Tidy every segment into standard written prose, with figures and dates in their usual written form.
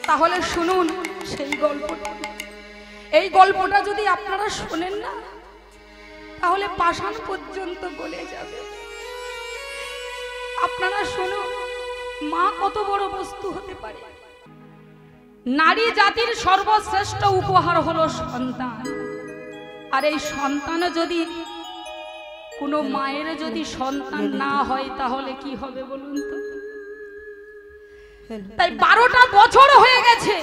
তাহলে শুনুন সেই গল্পটা। এই গল্পটা যদি আপনারা শোনেন না তাহলে পাষাণ পর্যন্ত গলে যাবে। আপনারা শুনুন, মা কত বড় বস্তু হতে পারে। নারী জাতির সর্বশ্রেষ্ঠ উপহার হলো সন্তান। আর এই সন্তান যদি কোনো মায়ের যদি সন্তান না হয় তাহলে কি হবে বলুন তো? তাই 12টা বছর হয়ে গেছে,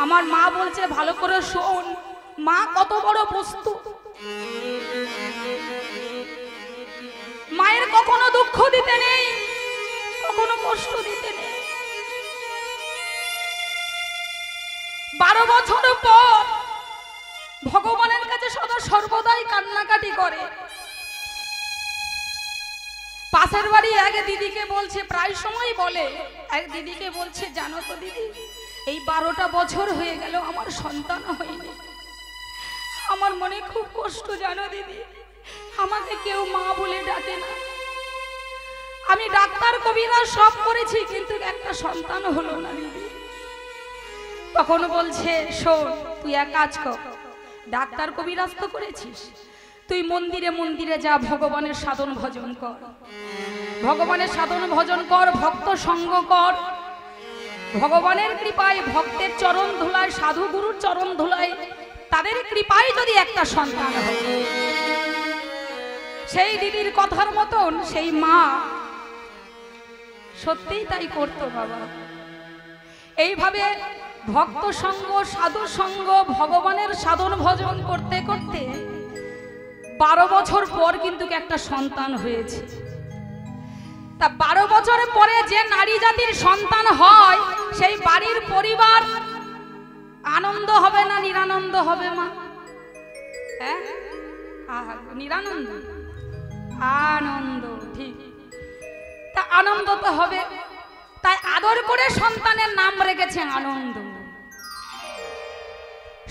আমার মা বলছে ভালো করে শোন, মা কত বড় বস্তু। মায়ের কখনো দুঃখ দিতে নেই, কখনো কষ্ট দিতে নেই। 12 বছর পর ভগবানের কাছে সদা সর্বদাই কান্নাকাটি করে। পাশের বাড়ি এক দিদিকে বলছে, প্রায় সময় বলে, এক দিদিকে বলছে, জানো তো দিদি, এই 12টা বছর হয়ে গেল আমার সন্তান হয়নি, আমার মনে খুব কষ্ট জানো দিদি, আমাকে কেউ মা বলে ডাকে না, আমি ডাক্তার কবিরাজ সব করেছি কিন্তু একটা সন্তান হলো না দিদি। তখন বলছে, শোন, তুই এক কাজ কর, ডাক্তার কবিরাজ তো করেছিস, তুই মন্দিরে মন্দিরে যা, ভগবানের সাধন ভজন কর, ভগবানের সাধন ভজন কর, ভক্ত সঙ্গ কর। ভগবানের কৃপায়, ভক্তের চরণ ধুলায়, সাধু গুরুর চরণ ধুলায়, তাদের কৃপায় যদি একটা সন্তান হয়। সেই দিদির কথার মতন সেই মা সত্যিই তাই করতো বাবা। এইভাবে ভক্ত সঙ্গ, সাধু সঙ্গ, ভগবানের সাধন ভজন করতে করতে 12 বছর পর কিন্তু একটা সন্তান হয়েছে। তা 12 বছরের পরে যে নারী জাতির সন্তান হয়, সেই বাড়ির পরিবার আনন্দ হবে না নিরানন্দ হবে মা? হ্যাঁ, নিরানন্দ, আনন্দ, ঠিক। তা আনন্দ তো হবে, তাই আদর করে সন্তানের নাম রেখেছে আনন্দ।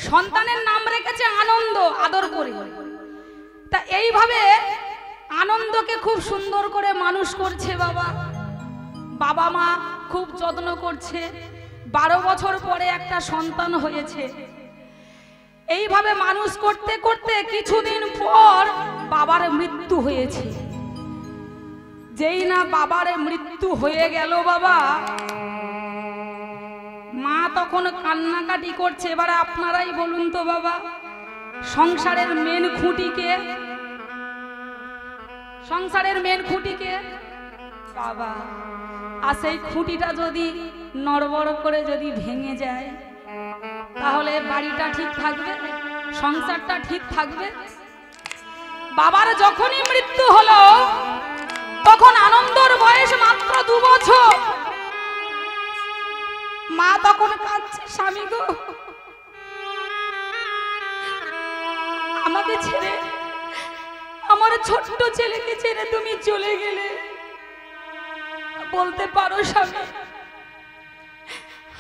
সন্তানের নাম রেখেছে আনন্দ, আদর করে। তা এইভাবে আনন্দকে খুব সুন্দর করে মানুষ করছে বাবা, বাবা মা খুব যত্ন করছে। 12 বছর পরে একটা সন্তান হয়েছে। এইভাবে মানুষ করতে করতে কিছুদিন পর বাবার মৃত্যু হয়েছে। যেই না বাবার মৃত্যু হয়ে গেল বাবা, মা তখন কান্নাকাটি করছে। এবারে আপনারাই বলুন তো বাবা, সংসারের মেন খুঁটিকে, সংসারের মেন খুঁটিকে বাবা। আর সেই খুঁটিটা যদি নড়বড় করে যদি ভেঙে যায় তাহলে বাড়িটা ঠিক থাকবে, সংসারটা ঠিক থাকবে? বাবার যখনই মৃত্যু হলো তখন আনন্দর বয়স মাত্র 2 বছর। মা তখন কাঁদছে, স্বামী গো, আমাকে ছেড়ে, আমার ছোট্ট ছেলেকে ছেড়ে তুমি চলে গেলে। বলতে পারো স্বামী,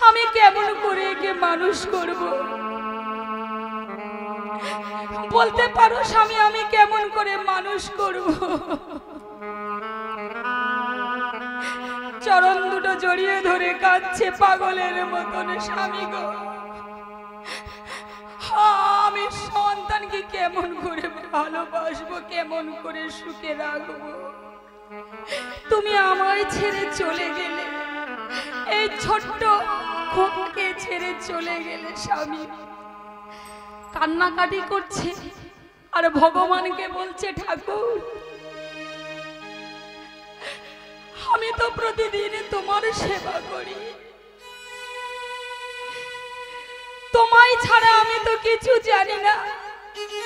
আমি কেমন করে একে মানুষ করব? বলতে পারো স্বামী, আমি কেমন করে মানুষ করব? চরণ দুটো জড়িয়ে ধরে কাঁদছে পাগলের মতন। স্বামী গো, আমি সন্তানকে কেমন করে ভালোবাসবো, কেমন করে সুখে রাখবো? তুমি আমায় ছেড়ে চলে গেলে, এই ছোট্ট খোকাকে ছেড়ে চলে গেলে। স্বামী কান্নাকাটি করছে আর ভগবানকে বলছে, ঠাকুর, আমি তো প্রতিদিন তোমার সেবা করি, তোমায় ছাড়া আমি তো কিছু জানি না,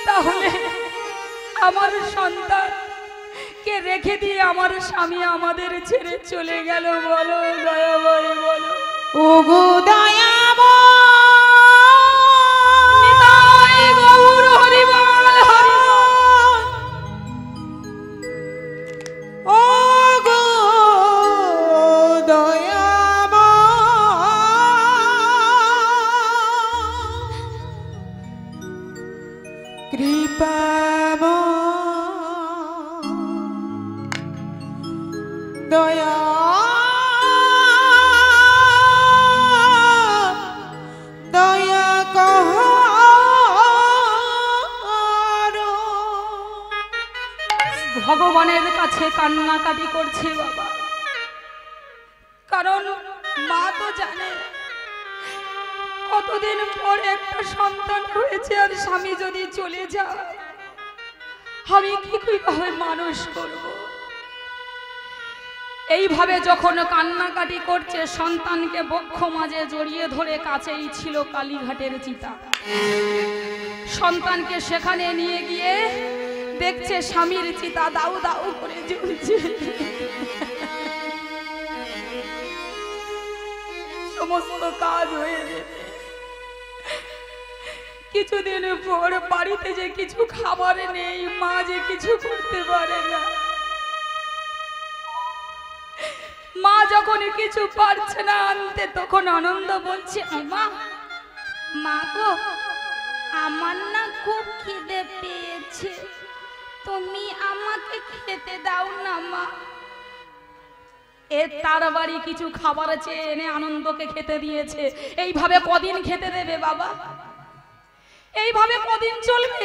তাহলে আমার সন্তান কে রেখে দিয়ে আমার স্বামী আমাদের ছেড়ে চলে গেল? বলো দয়াময়, বলো। ওগো দয়াময়, নিতাই গৌর হরিবল হরিবল। ওগো দয়াময়, কৃপাময়, দয়া ভগবানের কাছে কান্নাকাটি করছে বাবা, কারণ মা তো জানে কতদিন পর একটা সন্তান হয়েছে, আর স্বামী যদি চলে যায় আমি কি কিভাবে মানুষ করব। এইভাবে যখন কান্নাকাটি করছে, সন্তানকে বক্ষ মাঝে জড়িয়ে ধরে, কাছেই ছিল কালীঘাটের চিতা, সন্তানকে সেখানে নিয়ে গিয়ে দেখছে স্বামীর চিতা দাউ দাউ করে জ্বলছে। সমস্ত কাজ হয়ে যেতে কিছুদিন পর বাড়িতে যে কিছু খাবার নেই, মা যে কিছু করতে পারে না, মা যখন কিছু পারছে না আনতে, তখন আনন্দ বলছে, মা গো, আমার না খুব খিদে পেয়েছে, তুমি আমাকে খেতে দাও না মা। তার বাড়ি কিছু খাবার চেয়ে এনে আনন্দকে খেতে দিয়েছে। এইভাবে কদিন খেতে দেবে বাবা? এইভাবে কদিন চলবে?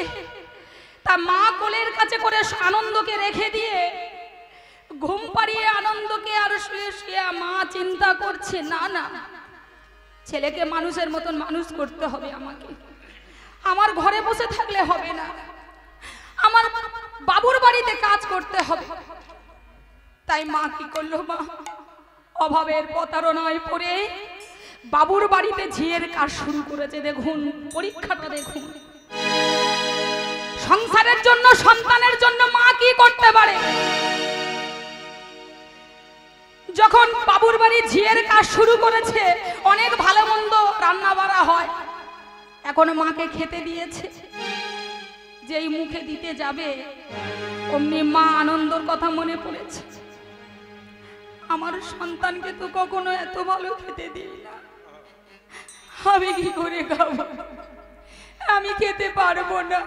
তা মা কোলের কাছে করে আনন্দকে রেখে দিয়ে ঘুম পাড়িয়ে আনন্দকে আর শুয়ে শুয়ে মা চিন্তা করছে, না না, ছেলেকে মানুষের মতন মানুষ করতে হবে আমাকে, আমার ঘরে বসে থাকলে হবে না, আমার বাবুর বাড়িতে কাজ করতে হবে। তাই মা কি করলো, মা অভাবের প্রতারণায় পড়ে বাবুর বাড়িতে ঝিয়ের কাজ শুরু করেছে। দেখুন পরীক্ষাটা, দেখুন সংসারের জন্য, সন্তানের জন্য মা কি করতে পারে। যখন বাবুর বাড়ি ঝিয়ের কাজ শুরু করেছে, অনেক ভালো মন্দ রান্না বাড়া হয়, এখন মাকে খেতে দিয়েছে, যেই মুখে দিতে যাবে অমনি মা আনন্দর কথা মনে পড়েছে, আমার সন্তানকে তো কখনো এত ভালো খেতে দিই না, আমি কি করে খাবো, আমি খেতে পারবো না।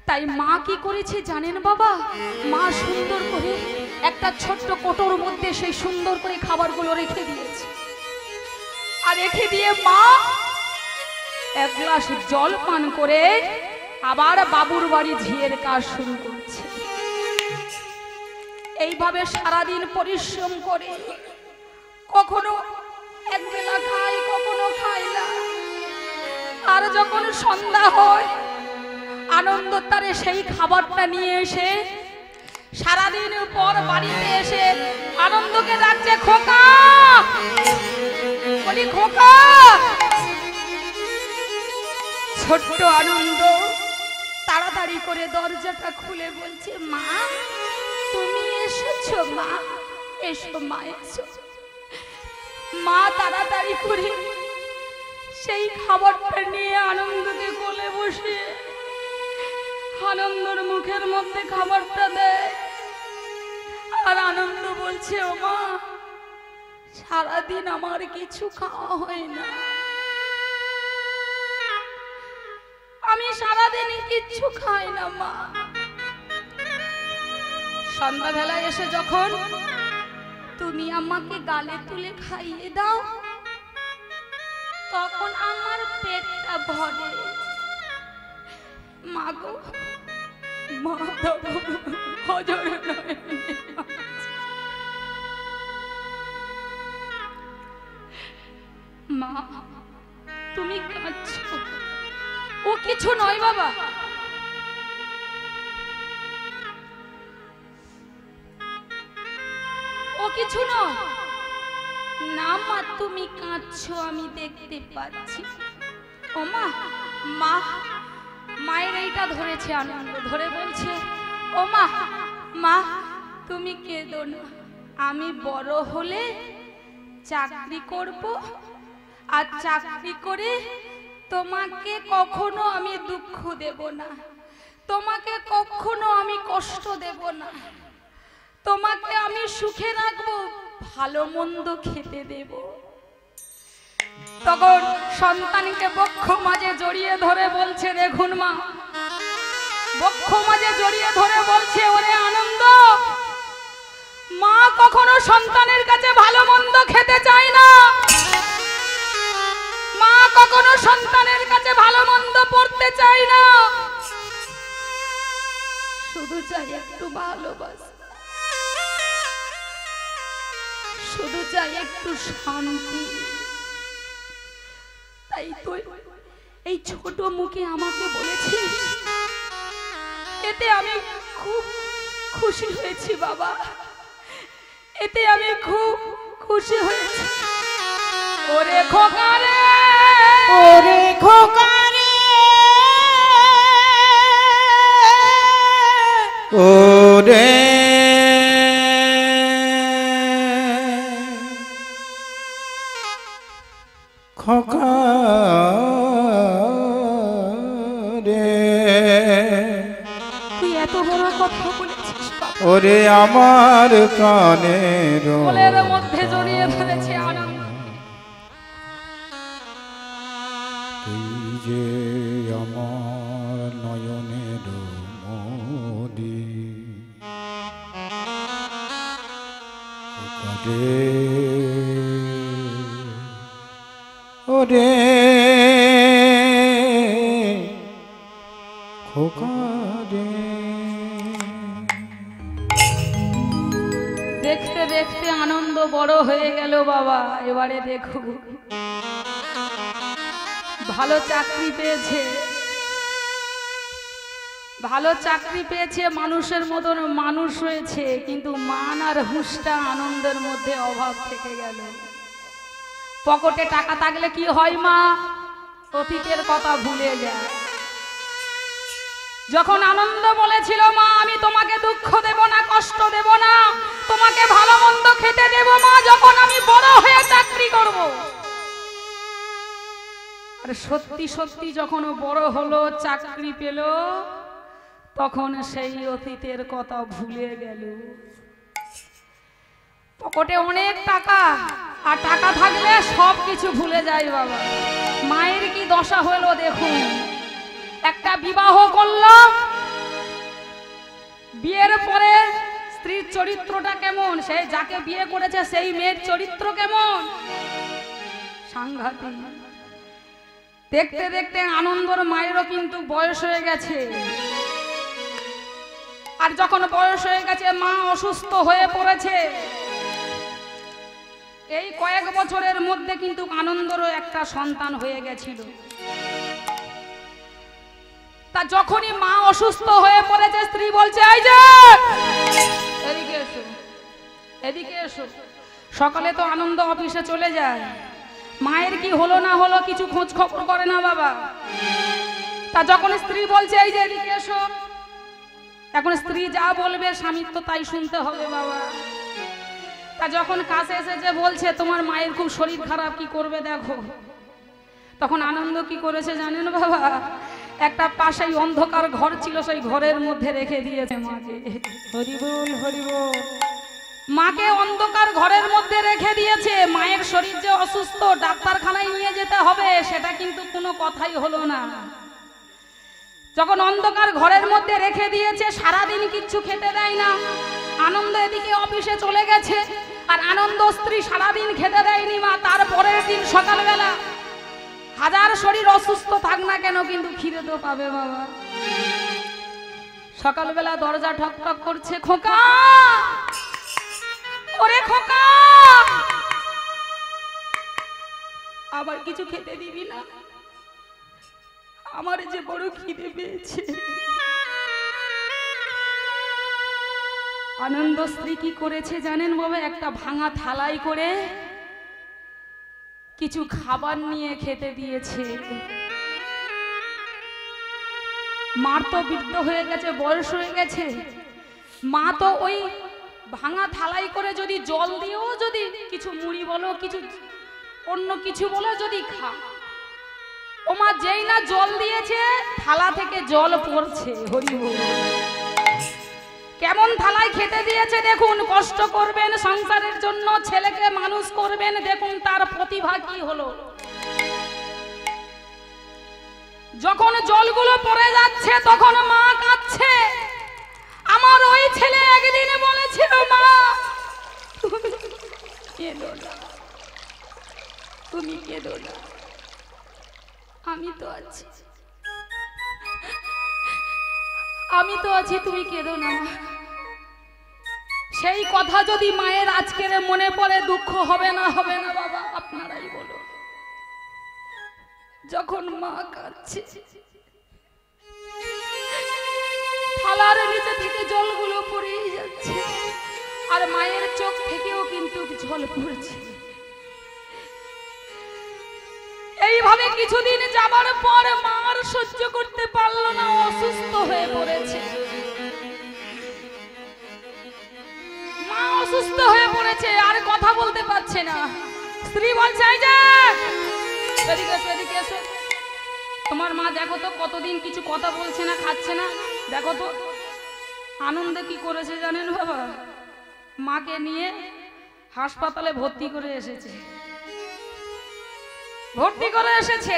তাই মা কি করেছে জানেন বাবা? মা সুন্দর করে একটা ছোট্ট কোটোর মধ্যে সেই সুন্দর করে খাবারগুলো রেখে দিয়েছে, আর রেখে দিয়ে মা এক গ্লাস জল পান করে আবার বাবুর বাড়ি ঝিয়ের কাজ শুরু করছে। এইভাবে সারাদিন পরিশ্রম করে কখনো একবেলা খায়, কখনো খায় না, আর যখন সন্ধ্যা হয় আনন্দ তারে সেই খাবারটা নিয়ে এসে সারাদিন পর বাড়িতে এসে আনন্দকে ডাকছে, খোকা, বলি খোকা। ছোট্ট আনন্দ তাড়াতাড়ি করে দরজাটা খুলে বলছে, মা তুমি এসেছো, মা এসো, মা এসো। মা তাড়াতাড়ি করে সেই খাবারটা নিয়ে আনন্দকে কোলে বসে আনন্দর মুখের মধ্যে খাবারটা দেয়, আর আনন্দ বলছে, ও মা সারাদিন আমার কিছু খাওয়া হয় না, আমি সারাদিন কিচ্ছু খাই না মা। সন্ধ্যাবেলায় এসে যখন তুমি আমাকে গালে তুলে খাইয়ে দাও, তখন আমার পেটটা ভরে। মা গো, মা হজর মা, তুমি কাঁদছো? ও কিছু নয় বাবা, ও কিছু নয়। না মা, তুমি কাঁদছো আমি দেখতে পাচ্ছি। ও মা, মা মায়ের এইটা ধরেছে আনন্দ, ধরে বলছে, ও মা, মা তুমি কেঁদো না, আমি বড় হলে চাকরি করব, আর চাকরি করে তোমাকে কখনো আমি দুঃখ দেব না, তোমাকে কখনো আমি কষ্ট দেব না, তোমাকে আমি সুখে রাখবো, ভালো মন্দ খেতে দেব। তখন সন্তানকে বক্ষ মাঝে জড়িয়ে ধরে বলছে, দেখুন মা, বক্ষ মাঝে জড়িয়ে ধরে বলছে, ওরে আনন্দ, মা কখনো সন্তানের কাছে ভালো মন্দ খেতে চায় না, মা কখনো সন্তানের কাছে ভালো মন্দ পড়তে চায় না, শুধু চাই একটু ভালোবাসা, শুধু চাই একটু শান্তি। তাই তো এই ছোট মুখে আমাকে বলেছিস, এতে আমি খুব খুশি হয়েছি বাবা, এতে আমি খুব খুশি হয়েছি। ওরে খোকা রে, ওরে খোকা রে, ওরে খোকা রে, তুই এত বড় কথা বলেছিস বাবা। ওরে আমার প্রাণের কোলের মধ্যে জড়িয়ে ধরেছে আনন্দ। তুই যে আমার নয়নের মনি, ওরে ওরে খোকা রে। দেখতে দেখতে আনন্দ বড় হয়ে গেল বাবা। এবারে দেখো, ভালো চাকরি পেয়েছে, ভালো চাকরি পেয়েছে, মানুষের মতন মানুষ হয়েছে, কিন্তু মান আর হুঁশটা আনন্দের মধ্যে অভাব থেকে গেল। পকেটে টাকা থাকলে কি হয় মা, অতীতের কথা ভুলে যায়। যখন আনন্দ বলেছিল মা আমি তোমাকে দুঃখ দেব না, কষ্ট দেব না, তোমাকে ভালো মন্দ খেতে দেব মা, যখন আমি বড় হয়ে চাকরি করব। আর সত্যি সত্যি যখন বড় হলো, চাকরি পেল, তখন সেই অতীতের কথা ভুলে গেল। পকেটে অনেক টাকা, আর টাকা থাকলে সব কিছু ভুলে যায় বাবা। মায়ের কি দশা হলো দেখুন, একটা বিবাহ করলো, বিয়ের পরে স্ত্রীর চরিত্রটা কেমন, সে যাকে বিয়ে করেছে সেই মেয়ের চরিত্র কেমন, সাংঘাতিক। দেখতে দেখতে আনন্দর মায়েরও কিন্তু বয়স হয়ে গেছে। আর যখন বয়স হয়ে গেছে, মা অসুস্থ হয়ে পড়েছে। এই কয়েক বছরের মধ্যে কিন্তু আনন্দরও একটা সন্তান হয়ে গেছিল। তা যখনই মা অসুস্থ হয়ে পড়েছে, স্ত্রী বলছে এই যে এদিকে এসো, এদিকে এসো। সকালে তো আনন্দ অফিসে চলে যায়, মায়ের কি হলো না হলো কিছু খোঁজ খবর করে না বাবা। তা যখন স্ত্রী বলছে এই যে এদিকে এসো, এখন স্ত্রী যা বলবে স্বামীর তো তাই শুনতে হবে বাবা। তা যখন কাছে এসেছে বলছে তোমার মায়ের খুব শরীর খারাপ, কি করবে দেখো। তখন আনন্দ কি করেছে জানেন বাবা, একটা পাশেই অন্ধকার ঘর ছিল, সেই ঘরের মধ্যে রেখে দিয়েছে মাকে। হরি বল হরি বল। মাকে অন্ধকার ঘরের মধ্যে রেখে দিয়েছে। মায়ের শরীর যে অসুস্থ, ডাক্তারখানায় নিয়ে যেতে হবে, সেটা কিন্তু কোনো কথাই হলো না। যখন অন্ধকার ঘরের মধ্যে রেখে দিয়েছে, সারাদিন কিচ্ছু খেতে দেয় না। আনন্দ এদিকে অফিসে চলে গেছে, আর আনন্দ স্ত্রী সারাদিন খেতে দেয়নি মা। তারপরের দিন সকালবেলা, হাজার শরীর অসুস্থ থাক না কেন, কিন্তু খিদে তো পাবে বাবা। সকালবেলা দরজা ঠক ঠক করছে, খোকা, ওরে খোকা, আবার কিছু খেতে দিবি না, আমার যে বড় খিদে পেয়েছে। আনন্দ স্ত্রী কি করেছে জানেন বাবা, একটা ভাঙা থালাই করে কিছু খাবার নিয়ে খেতে দিয়েছে। মার তো বৃদ্ধ হয়ে গেছে, বয়স হয়ে গেছে, মা তো ওই ভাঙা থালাই করে যদি জল দিয়েও, যদি কিছু মুড়ি বলো, কিছু অন্য কিছু বলো যদি খা, ও মা যেই না জল দিয়েছে, থালা থেকে জল পড়ছে। হরি বল। কেমন থালায় খেতে দিয়েছে দেখুন। কষ্ট করবেন সংসারের জন্য, ছেলেকে মানুষ করবেন, দেখুন তার প্রতিভা কি হলো। যখন জলগুলো পড়ে যাচ্ছে, তখন মা কাঁদছে। আমার ওই ছেলে একদিনে বলেছিল মা তুমি কেঁদো না, তুমি কেঁদো না, আমি তো আছি, আমি তো আছি, তুমি কেঁদো না মা। সেই কথা যদি মায়ের আজকের মনে পড়ে দুঃখ হবে না বাবা? আপনারাই বলুন। যখন মা কাঁদছে, থালার নিচে থেকে জলগুলো পড়েই যাচ্ছে, আর মায়ের চোখ থেকেও কিন্তু জল পড়ছে। এইভাবে কিছুদিন যাবার পর মা আর সহ্য করতে পারলো না, অসুস্থ হয়ে পড়েছে। মা অসুস্থ হয়ে পড়েছে, আর কথা বলতে পারছে না। স্ত্রী বলছে, এই যে এদিকে এসো, তোমার মা দেখো তো কতদিন কিছু কথা বলছে না, খাচ্ছে না, দেখো তো। আনন্দে কি করেছে জানেন বাবা? মাকে নিয়ে হাসপাতালে ভর্তি করে এসেছে।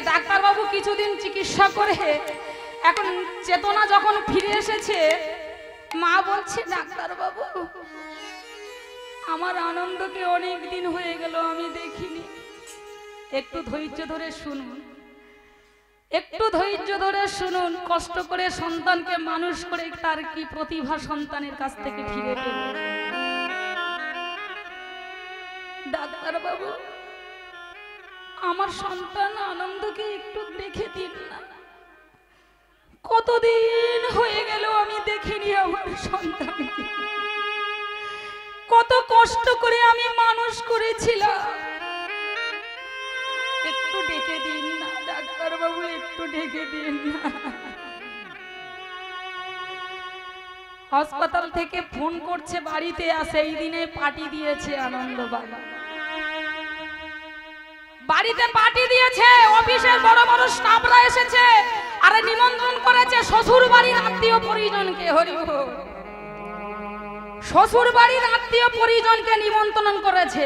ডাক্তারবাবু কিছুদিন চিকিৎসা করে এখন চেতনা যখন ফিরে এসেছে, মা বলছে, ডাক্তারবাবু আমার আনন্দকে অনেক দিন হয়ে গেল আমি দেখিনি, একটু ধৈর্য ধরে শুনুন, একটু ধৈর্য ধরে শুনুন। কষ্ট করে সন্তানকে মানুষ করে তার কি প্রতিভা সন্তানের কাছ থেকে ফিরে পেল। ডাক্তারবাবু আমার সন্তান আনন্দকে একটু দেখে দিন না, কতদিন হয়ে গেল আমি দেখিনি আমার সন্তানকে, কত কষ্ট করে আমি মানুষ করেছিলাম, একটু ডেকে দিন না ডাক্তারবাবু, একটু ডেকে দিন না। হাসপাতাল থেকে ফোন করছে বাড়িতে আসে, এই দিনে পার্টি দিয়েছে আনন্দ বাবা, বাড়িতে পার্টি দিয়েছে, অফিসের বড় বড় স্টাফরা এসেছে, আর নিমন্ত্রণ করেছে শ্বশুর বাড়ির আত্মীয় পরিজনকে। হরিবল, শ্বশুর বাড়ির আত্মীয় পরিজনকে নিমন্ত্রণ করেছে,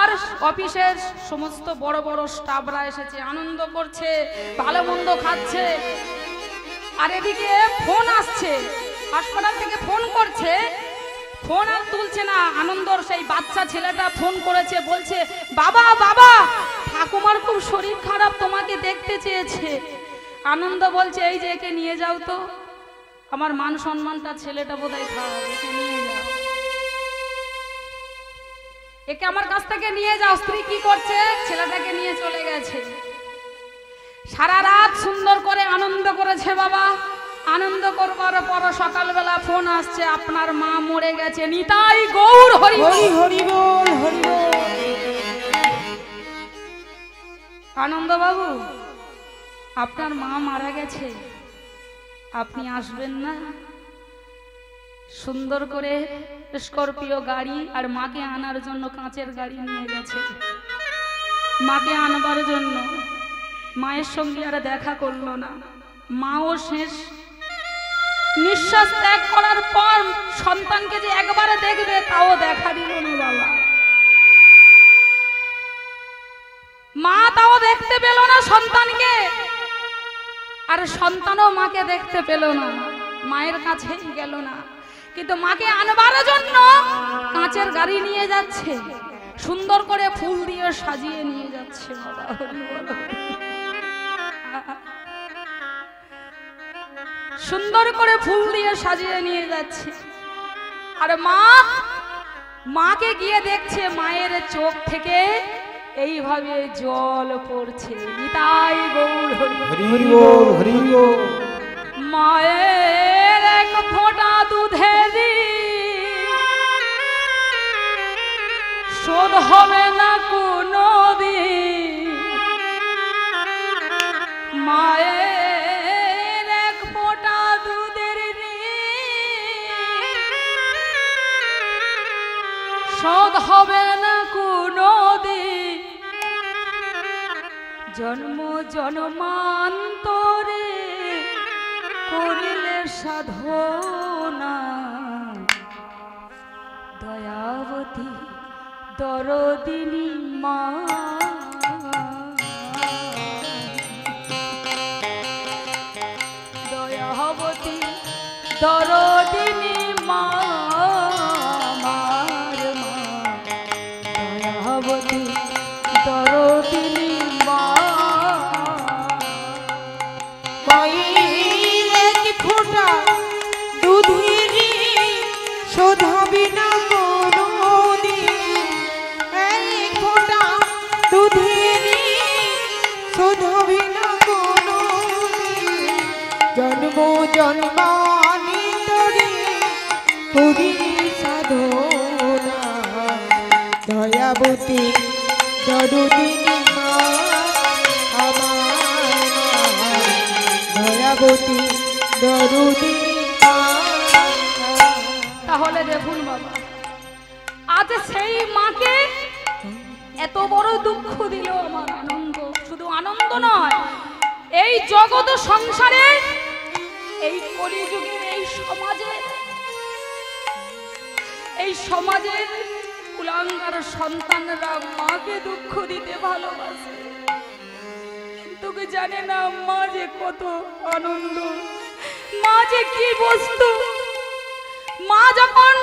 আর অফিসের সমস্ত বড় বড় স্টাফরা এসেছে, আনন্দ করছে, ভালো মন্দ খাচ্ছে। আর এদিকে ফোন আসছে, হাসপাতাল থেকে ফোন করছে, ফোন আর তুলছে না। আনন্দর সেই বাচ্চা ছেলেটা ফোন করেছে, বলছে, বাবা বাবা ঠাকুমার খুব শরীর খারাপ, তোমাকে দেখতে চেয়েছে। আনন্দ বলছে, এই যে একে নিয়ে যাও তো, আমার মান সম্মানটা ছেলেটা বোধহয় খারাপ, একে নিয়ে যাও, একে আমার কাছ থেকে নিয়ে যাও। স্ত্রী কি করছে? ছেলেটাকে নিয়ে চলে গেছে। সারা রাত সুন্দর করে আনন্দ করেছে বাবা। আনন্দ করবার পর সকালবেলা ফোন আসছে, আপনার মা মরে গেছে। নিতাই গৌর হরি হরি বল, হরি বল। আনন্দ বাবু, আপনার মা মারা গেছে, আপনি আসবেন না? সুন্দর করে স্করপিও গাড়ি আর মাকে আনার জন্য কাঁচের গাড়ি নিয়ে গেছে। মাকে আনবার জন্য মায়ের সঙ্গে আর দেখা করলো না। মাও শেষ নিঃশ্বাস ত্যাগ করার পর সন্তানকে যে একবারে দেখবে তাও দেখা দিল না বাবা। মা তাও দেখতে পেল না সন্তানকে, আর সন্তানও মাকে দেখতে পেল না, মায়ের কাছেই গেল না। কিন্তু মাকে আনবার জন্য কাঁচের গাড়ি নিয়ে যাচ্ছে, সুন্দর করে ফুল দিয়ে সাজিয়ে নিয়ে যাচ্ছে বাবা। সুন্দর করে ফুল দিয়ে সাজিয়ে নিয়ে যাচ্ছে, আর মাকে গিয়ে দেখছে মায়ের চোখ থেকে এইভাবে জল পড়ছে। নিতাই গৌর হরি বল, হরি বল। মায়ের এক ফোঁটা দুধের শোধ হবে না কোনো দিন। মায়ের এক ফোঁটা দুধের শোধ হবে না কোনো দিন। জন্ম জন্মান্তরে করিলে সাধনা, দয়াবতী দরদিনী মা। দয়াবতী দরদিনী মা, আমার মা। দয়াবতী দরদিনী মা। মায়ের এক ফোঁটা জন্মানি তরি করি সাধনা দয়াবতী দরুদিনী মা আমার মা দয়াবতী দরুদিনী মা। তাহলে দেখুন বাবা, আজ সেই মাকে এত বড় দুঃখ দিল আমার আনন্দ, শুধু আনন্দ নয়, এই জগৎ সংসারে এই কলিযুগের এই সমাজের কুলাঙ্গার সন্তানরা মাকে দুঃখ দিতে ভালোবাসে, কিন্তু কি জানে না মা যে কত আনন্দ, মা যে কি বস্তু। মা যখন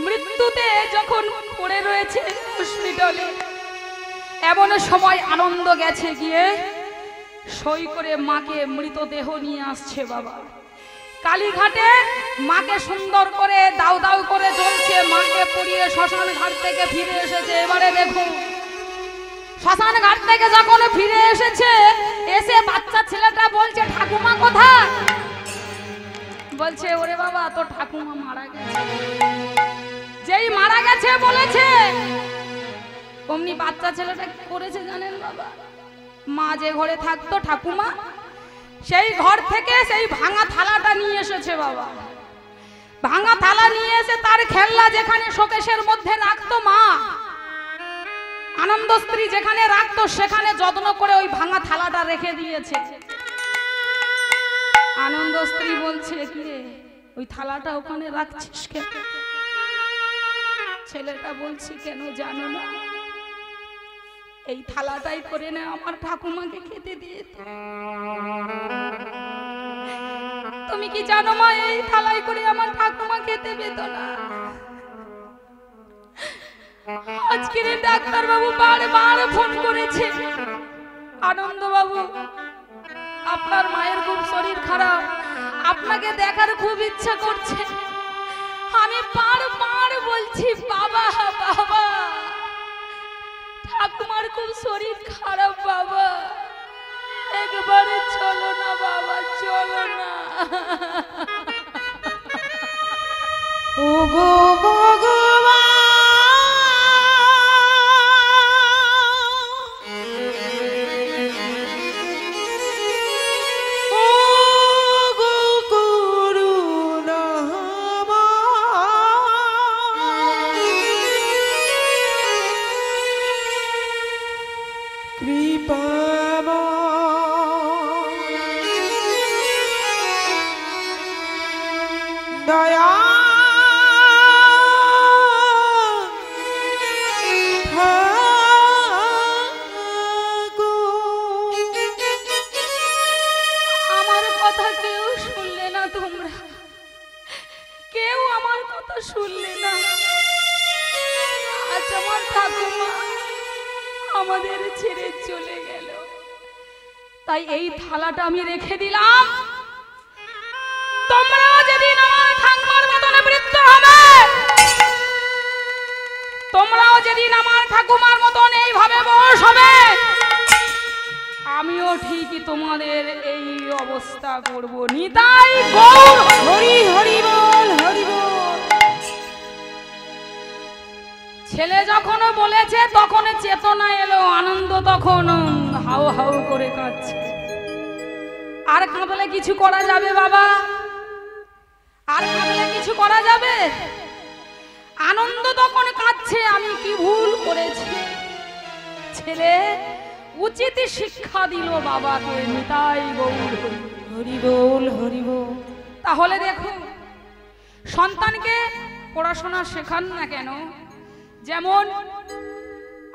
মৃত্যুতে যখন পড়ে রয়েছে হসপিটালে, এমন সময় আনন্দ গেছে গিয়ে সই করে মাকে মৃতদেহ নিয়ে আসছে বাবা। কালীঘাটে মাকে সুন্দর করে দাউ দাউ করে জ্বলছে, মাকে পুড়িয়ে শ্মশান ঘাট থেকে ফিরে এসেছে। এবারে দেখুন, শ্মশান ঘাট থেকে যখন ফিরে এসেছে, এসে বাচ্চা ছেলেটা বলছে ঠাকুমা কোথায়? বলছে ওরে বাবা তো ঠাকুমা মারা গেছে। যেই মারা গেছে বলেছে, অমনি বাচ্চা ছেলেটা কি করেছে জানেন বাবা? মা যে ঘরে থাকতো ঠাকুমা, সেই ঘর থেকে সেই ভাঙা থালাটা নিয়ে এসেছে বাবা। ভাঙা থালা নিয়ে এসে তার খেলনা যেখানে শোকেশের মধ্যে রাখতো মা, আনন্দ স্ত্রী যেখানে রাখতো সেখানে যত্ন করে ওই ভাঙা থালাটা রেখে দিয়েছে। আনন্দ স্ত্রী বলছে কি রে ওই থালাটা ওখানে রাখছিস কেন? ছেলেটা বলছি কেন জানো না, এই থালাটাই করে না আমার ঠাকুমাকে খেতে দিয়ে। তুমি কি জানো মা, এই থালাই করে আমার ঠাকুমা খেতে পেত না। আজকে ডাক্তার বাবু বারবার ফোন করেছে, আনন্দ বাবু আপনার মায়ের খুব শরীর খারাপ, আপনাকে দেখার খুব ইচ্ছা করছে। আমি বারবার বলছি বাবা বাবা ঠাকুমার খুব শরীর খারাপ বাবা, একবারে চলো না বাবা, চলো না। ওগো ভগবান দয়া আমার কথা কেউ শুনলে না, তোমরা কেউ আমার কথা শুনলে না। আজ আমার ঠাকুমা আমাদের ছেড়ে চলে গেল, তাই এই থালাটা আমি রেখে দিলাম। তোমরাও যেদিন আমার ঠাকুমার মতন বৃদ্ধ হবে, তোমরাও যেদিন আমার ঠাকুমার মতন এইভাবে বয়স হবে, আমিও ঠিকই তোমাদের এই অবস্থা করব। নিতাই গৌর হরি হরি বল হরি বল। ছেলে যখন বলেছে তখন চেতনা এলো, আনন্দ তখন হাউ হাউ করে কাঁদছে। আর কাঁদলে কিছু করা যাবে বাবা? আর কাঁদলে কিছু করা যাবে? আনন্দ তখন কাঁদছে, আমি কি ভুল করেছি? ছেলে উচিত শিক্ষা দিল বাবাকে। নিতাই গৌর হরি বল হরি বল। তাহলে দেখো, সন্তানকে পড়াশোনা শেখান না কেন, যেমন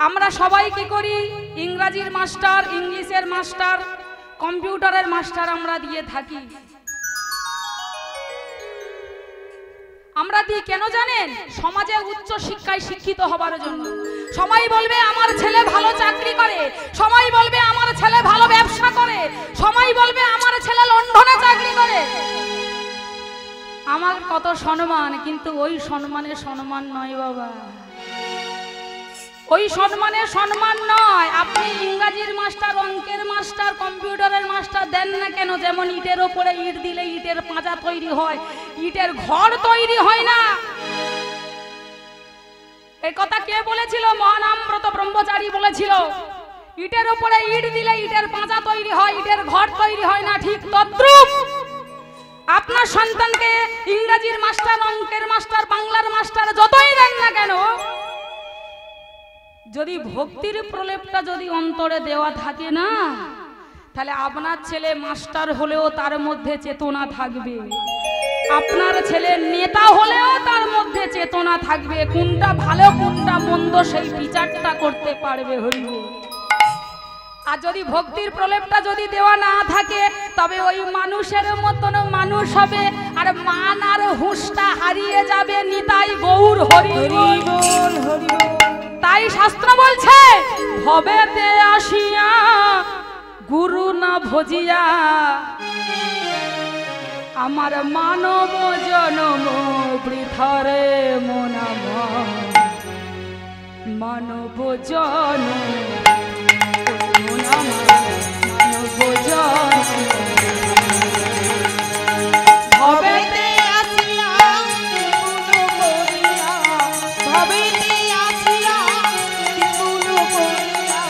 আমরা সবাই কি করি, ইংরাজির মাস্টার, ইংলিশের মাস্টার, কম্পিউটারের মাস্টার আমরা দিয়ে থাকি। আমরা দিই কেন জানেন? সমাজে উচ্চ শিক্ষায় শিক্ষিত হবার জন্য। সবাই বলবে আমার ছেলে ভালো চাকরি করে, সবাই বলবে আমার ছেলে ভালো ব্যবসা করে, সবাই বলবে আমার ছেলে লন্ডনে চাকরি করে। আমার কত সম্মান, কিন্তু ওই সম্মানের সম্মান নয় বাবা, ওই সম্মানে সম্মান নয়। আপনি ইংরাজির মাস্টার, অঙ্কের মাস্টার, কম্পিউটারের মাস্টার দেন না কেন, যেমন ইটের ওপরে ইট দিলে ইটের পাঁজা তৈরি হয়, ইটের ঘর তৈরি হয় না। এই কথা কে বলেছিল? মহানামব্রত ব্রহ্মচারী বলেছিল, ইটের উপরে ইট দিলে ইটের পাঁজা তৈরি হয়, ইটের ঘর তৈরি হয় না। ঠিক তদ্রূপ আপনার সন্তানকে ইংরেজির মাস্টার, অঙ্কের মাস্টার, বাংলার মাস্টার যতই দেন না কেন, যদি ভক্তির প্রলেপটা যদি অন্তরে দেওয়া থাকে না, তাহলে আপনার ছেলে মাস্টার হলেও তার মধ্যে চেতনা থাকবে, আপনার ছেলে নেতা হলেও তার মধ্যে চেতনা থাকবে। কোনটা ভালো কোনটা মন্দ সেই বিচারটা করতে পারবে। হরি বল। আর যদি ভক্তির প্রলেপটা যদি দেওয়া না থাকে, তবে ওই মানুষের মতন মানুষ হবে, আর মান আর হুঁশটা হারিয়ে যাবে। নিতাই গৌর হরি বল। তাই শাস্ত্র বলছে, ভবেতে আসিয়া গুরু না ভজিয়া আমার মানব জনম বৃথারে মনাম, মানব জনম মানব জনম ভবেতে আসিয়া গুরু বলিয়া, ভবেতে আসিয়া গুরু বলিয়া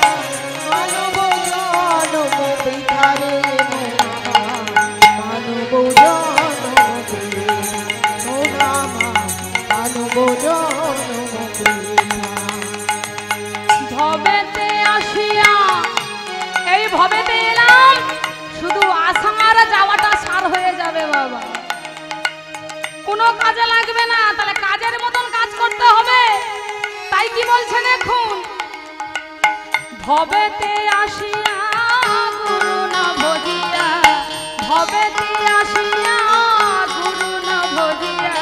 মানব জনম বৃথারে মানব জনম মানব জনম ভবেতে আসিয়া, এই ভবেতে এলাম, শুধু আসা আর যাওয়াটা সার হয়ে যাবে বাবা, কোনো কাজে লাগবে না। তাহলে কাজের মতন কাজ করতে হবে। তাই কি বলছে দেখুন, ভবেতে আসিয়া গুরু না ভজিয়া, ভবেতে আসিয়া গুরু না ভজিয়া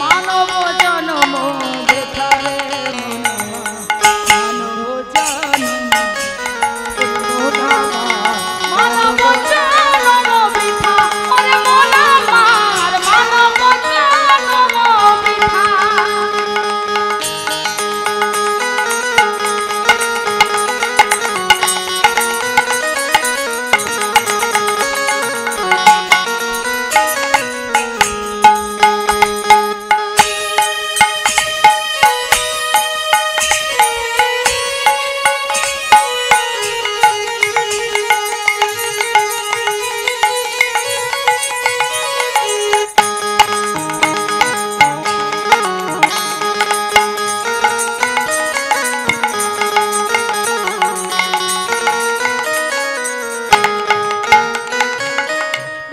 মানব জনম বেকারে মানব জনম মানব জনম বৃথা, ওরে মন আমার মানব জনম বৃথা।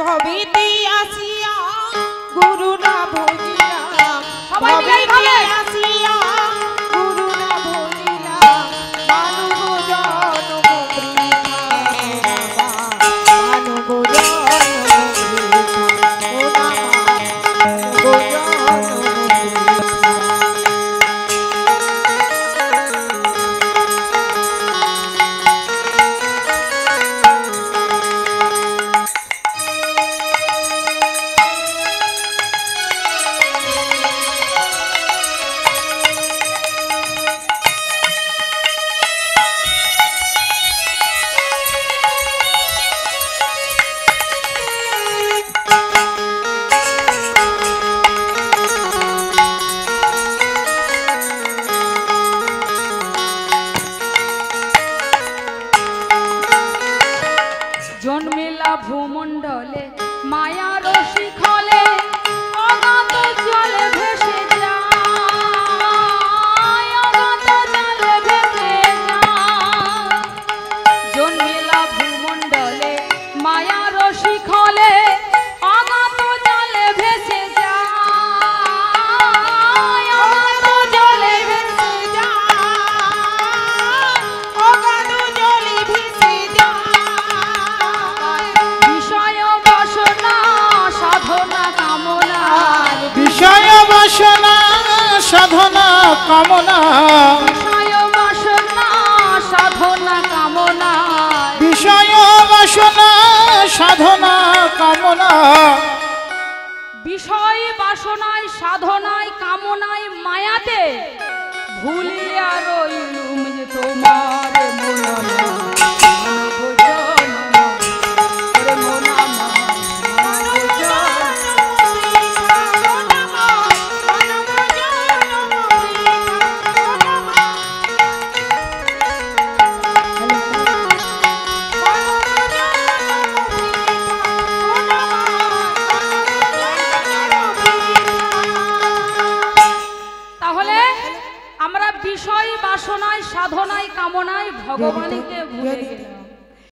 ভবেতে আসিয়া গুরু না ভজিয়া, সবাই মিলে ভবেতে বলে। আসিয়া গুরু না ভজিয়া মানব জনম বৃথা, মানব জনম বৃথা, মানব জনম বৃথা। জন্মেলা ভূমণ্ডলে মায়া রশি খলে, অগাধ জলে ভেসে যায়, অগাধ জলে ভেসে যায়। জন্মেলা ভূমণ্ডলে মায়া রশি খলে, অগাধ জলে ভেসে যায়, অগাধ জলে ভেসে যায়, অগাধ জলে ভেসে যায়। বিষয় বাসনা সাধনা কামনা, বিষয় বাসনা সাধনা কামনা, বিষয় বাসনা সাধনা কামনা, বিষয় বাসনা সাধনা কামনা, বিষয় বাসনায় সাধনায় কামনায় মায়াতে ভুলিয়া রইলুম যে তোমার মন ভোজন ওরে মন আমার ভোজন। তাহলে আমরা বিষয় বাসনায় সাধনায় কামনায় ভগবানকে ভুলে গেলাম।